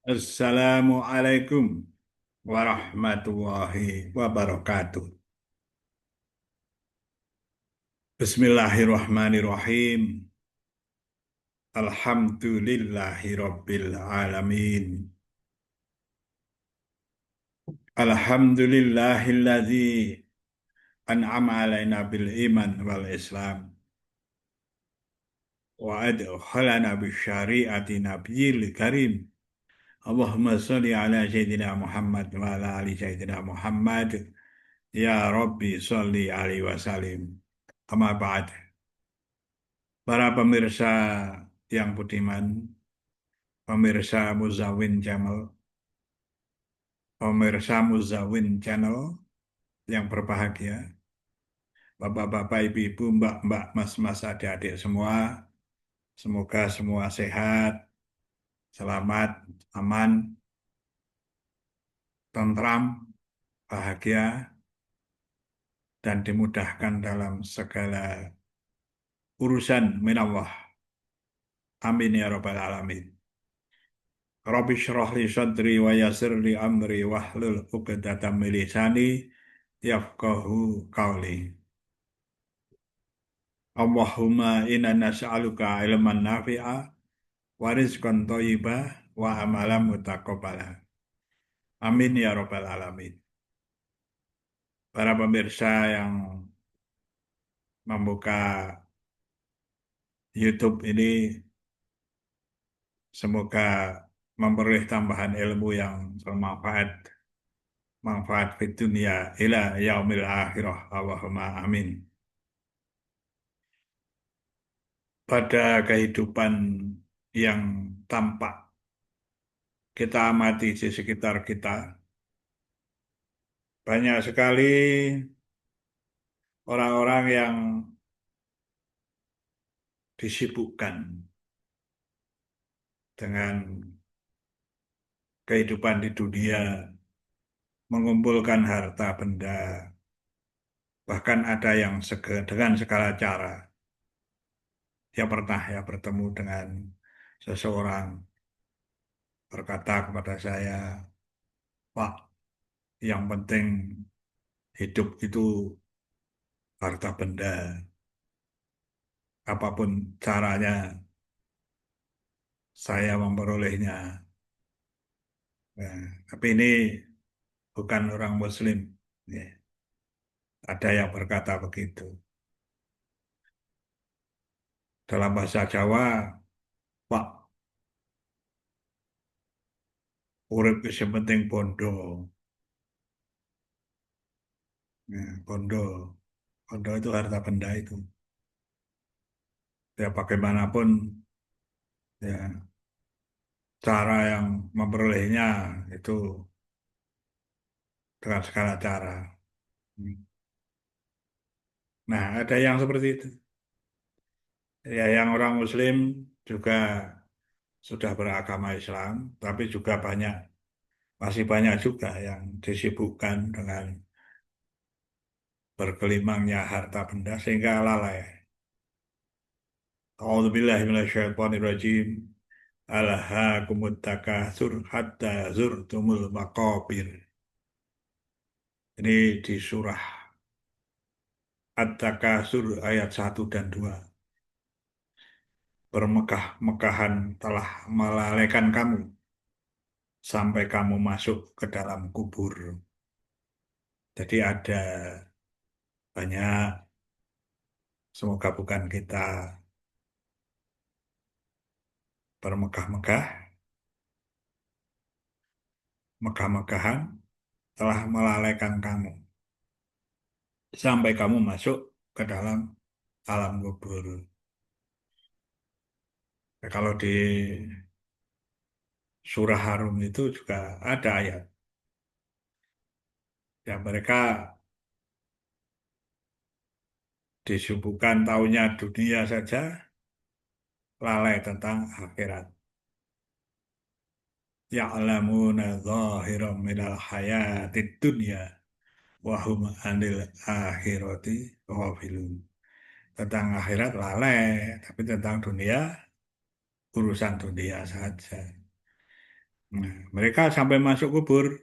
Assalamualaikum warahmatullahi wabarakatuh. Bismillahirrahmanirrahim. Alhamdulillahi rabbil alamin. Alhamdulillahilladzi an'ama alaina bil iman wal islam wa adkhalana bis syariati nabiyil karim. Allahumma sholli ala sayyidina Muhammad wa ala ali sayyidina Muhammad. Ya Rabbi sholli alaihi wasallim. Amma ba'd. Para pemirsa yang budiman, pemirsa Muzawin Channel, pemirsa Muzawin Channel yang berbahagia, Bapak-bapak, Ibu-ibu, Mbak-mbak, Mas-mas, adik-adik semua, semoga semua sehat, selamat, aman, tentram, bahagia, dan dimudahkan dalam segala urusan minallah. Amin ya rabbal alamin. Rabbi shrah li sadri wa yassir li amri wahlul 'uqdatam min lisani yafqahu qawli. Allahumma inna nas'aluka ilman nafi'a wa rizqan thayyibah wa amalan mutaqabbala. Amin ya rabbal alamin. Para pemirsa yang membuka YouTube ini semoga memperoleh tambahan ilmu yang bermanfaat, manfaat fid dunya ila yaumil akhirah. Allahumma amin. Pada kehidupan yang tampak kita amati di sekitar kita, banyak sekali orang-orang yang disibukkan dengan kehidupan di dunia, mengumpulkan harta benda, bahkan ada yang dengan segala cara. Dia pernah ya bertemu dengan seseorang berkata kepada saya, Pak, yang penting hidup itu harta benda, apapun caranya saya memperolehnya. Nah, tapi ini bukan orang Muslim. Ya, ada yang berkata begitu. Dalam bahasa Jawa, Pak, urip wis yang penting bondo. Nah, bondo, bondo itu harta benda itu. Ya bagaimanapun, ya cara yang memperolehnya itu dengan segala cara. Nah, ada yang seperti itu. Ya, yang orang Muslim juga sudah beragama Islam, tapi juga masih banyak juga yang disibukkan dengan bergelimangnya harta benda sehingga lalai. A'udzubillahi minasyaitonirrajim. Alhaakumut takatsur hatta zurtumul maqabir. Ini di surah At-Takatsur ayat 1 dan 2. Bermegah-megahan telah melalaikan kamu sampai kamu masuk ke dalam kubur. Jadi ada banyak, semoga bukan kita bermegah-megah, megah-megahan telah melalaikan kamu sampai kamu masuk ke dalam alam kubur. Ya, kalau di surah Harum itu juga ada ayat. Ya mereka disibukkan taunya dunia saja, lalai tentang akhirat. Ya'lamuna zahiran minal hayatid dunya wa hum anil akhirati ghafilun. Tentang akhirat lalai, tapi tentang dunia urusan dunia saja. Nah, mereka sampai masuk kubur.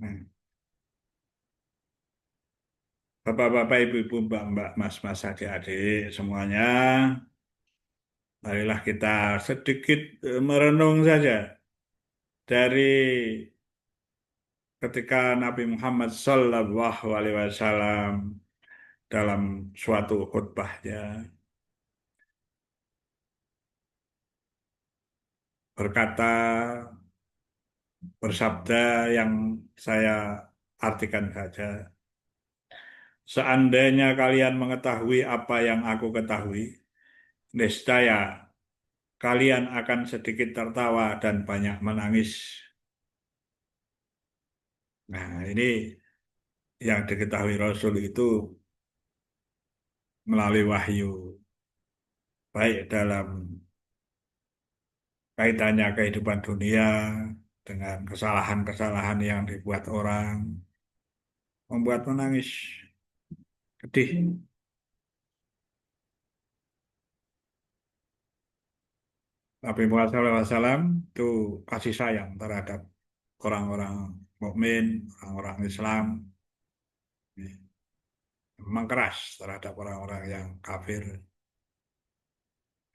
Nah, bapak-bapak, ibu-ibu, mbak-mbak, mas-mas, adik-adik, semuanya, marilah kita sedikit merenung saja dari ketika Nabi Muhammad Sallallahu Alaihi Wasallam dalam suatu khutbahnya berkata, bersabda yang saya artikan saja. Seandainya kalian mengetahui apa yang aku ketahui, niscaya kalian akan sedikit tertawa dan banyak menangis. Nah, ini yang diketahui Rasul itu melalui wahyu, baik dalam kaitannya kehidupan dunia dengan kesalahan-kesalahan yang dibuat orang, membuat menangis, sedih. Nabi Muhammad SAW itu kasih sayang terhadap orang-orang mukmin, orang-orang Islam, memang keras terhadap orang-orang yang kafir,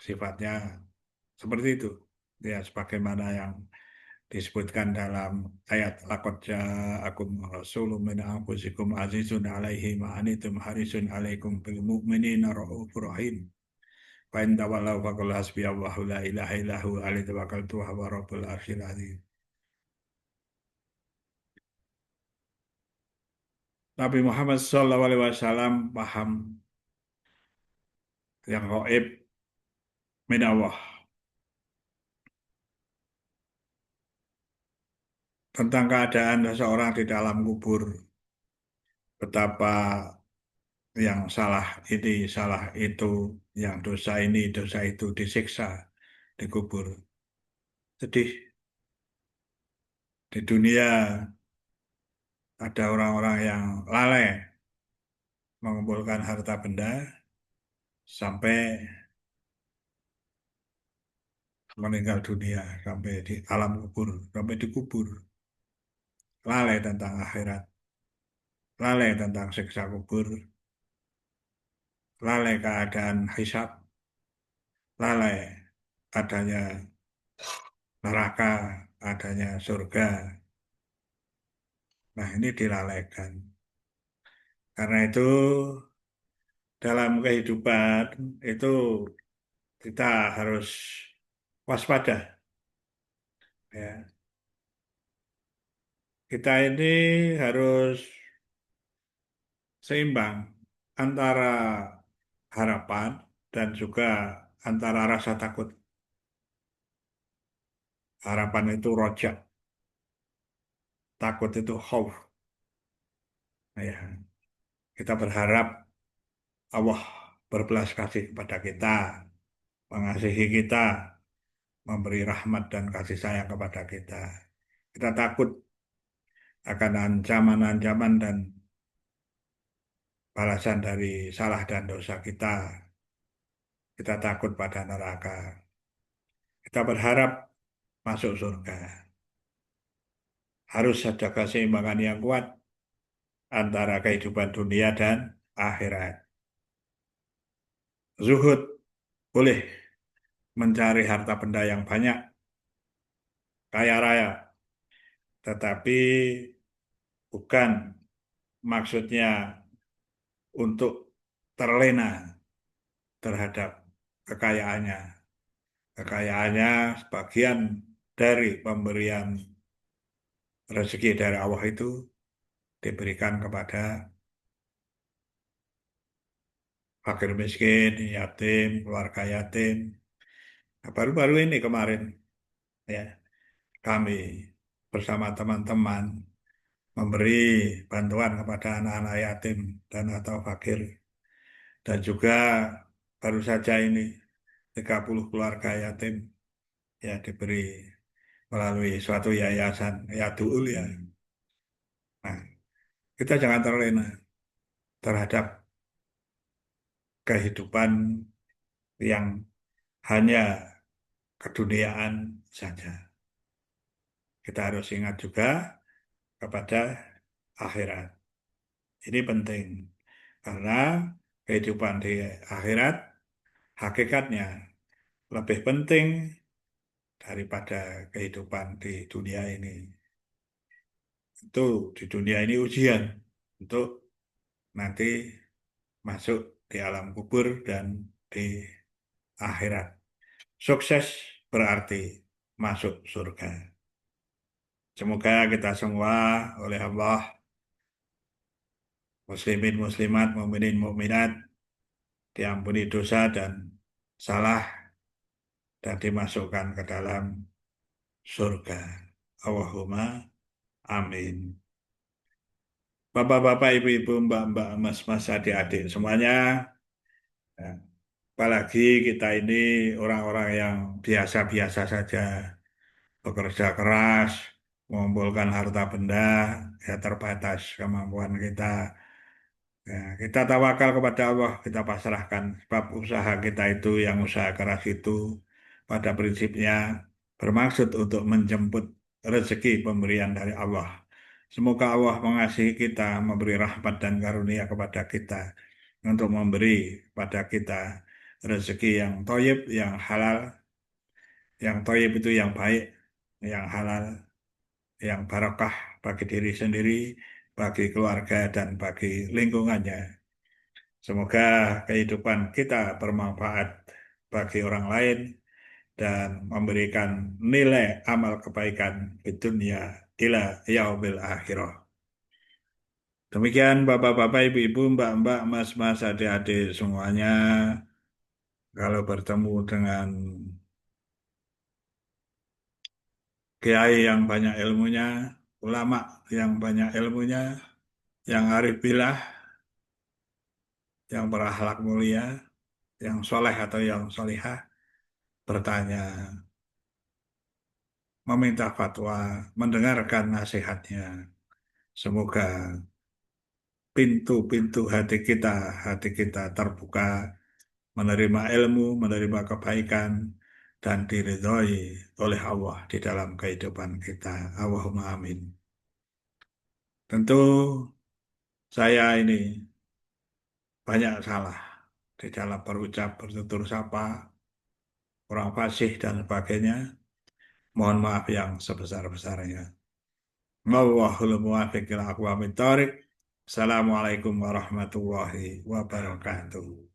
sifatnya seperti itu. Ya, sebagaimana yang disebutkan dalam ayat laqad ja'akum rasulun min anfusikum azizun 'alaihi ma anittum harisun 'alaikum bil mu'minina raufur rahim. Fa in tawallaw faqul hasbiyallahu la ilaha illa huwa alaihi tawakkaltu wa huwa rabbul arsyil azim. Nabi Muhammad SAW paham yang gaib min Allah tentang keadaan seseorang di dalam kubur, betapa yang salah ini, salah itu, yang dosa ini, dosa itu disiksa di kubur. Sedih. Di dunia ada orang-orang yang lalai mengumpulkan harta benda sampai meninggal dunia, sampai di alam kubur, sampai dikubur. Lalai tentang akhirat, lalai tentang siksa kubur, lalai keadaan hisab, lalai adanya neraka, adanya surga. Nah, ini dilalaikan. Karena itu dalam kehidupan itu kita harus waspada, ya. Kita ini harus seimbang antara harapan dan juga antara rasa takut. Harapan itu rojak, takut itu khauf. Nah, ya, kita berharap Allah berbelas kasih kepada kita, mengasihi kita, memberi rahmat dan kasih sayang kepada kita. Kita takut akan ancaman-ancaman dan balasan dari salah dan dosa kita. Kita takut pada neraka. Kita berharap masuk surga. Harus ada keseimbangan yang kuat antara kehidupan dunia dan akhirat. Zuhud boleh mencari harta benda yang banyak, kaya raya, tetapi bukan maksudnya untuk terlena terhadap kekayaannya. Kekayaannya sebagian dari pemberian rezeki dari Allah itu diberikan kepada fakir miskin, yatim, keluarga yatim. Nah, baru-baru ini kemarin ya kami bersama teman-teman memberi bantuan kepada anak-anak yatim dan atau fakir, dan juga baru saja ini 30 keluarga yatim ya diberi melalui suatu yayasan Yaduul ya. Nah, kita jangan terlena terhadap kehidupan yang hanya keduniaan saja. Kita harus ingat juga kepada akhirat. Ini penting karena kehidupan di akhirat hakikatnya lebih penting daripada kehidupan di dunia ini. Itu di dunia ini ujian untuk nanti masuk di alam kubur dan di akhirat. Sukses berarti masuk surga. Semoga kita semua oleh Allah, muslimin, muslimat, mukminin, mukminat, diampuni dosa dan salah dan dimasukkan ke dalam surga. Allahumma amin. Bapak-bapak, ibu-ibu, mbak-mbak, mas-mas, adik-adik semuanya, ya, apalagi kita ini orang-orang yang biasa-biasa saja, bekerja keras, mengumpulkan harta benda, ya terbatas kemampuan kita. Ya, kita tawakal kepada Allah, kita pasrahkan. Sebab usaha kita itu, yang usaha keras itu, pada prinsipnya bermaksud untuk menjemput rezeki pemberian dari Allah. Semoga Allah mengasihi kita, memberi rahmat dan karunia kepada kita, untuk memberi pada kita rezeki yang toyib, yang halal. Yang toyib itu yang baik, yang halal, yang barokah bagi diri sendiri, bagi keluarga, dan bagi lingkungannya. Semoga kehidupan kita bermanfaat bagi orang lain dan memberikan nilai amal kebaikan di dunia ila yaumil akhirah. Demikian bapak-bapak, ibu-ibu, mbak-mbak, mas-mas, adik-adik semuanya. Kalau bertemu dengan kiai yang banyak ilmunya, ulama yang banyak ilmunya, yang arif billah, yang berakhlak mulia, yang soleh atau yang solihah, bertanya, meminta fatwa, mendengarkan nasihatnya. Semoga pintu-pintu hati kita terbuka, menerima ilmu, menerima kebaikan, dan diridhoi oleh Allah di dalam kehidupan kita. Allahumma amin. Tentu saya ini banyak salah di dalam berucap, bertutur sapa, kurang fasih dan sebagainya. Mohon maaf yang sebesar-besarnya. Wallahul muwaffiq ila aqwamit thoriq. Assalamualaikum warahmatullahi wabarakatuh.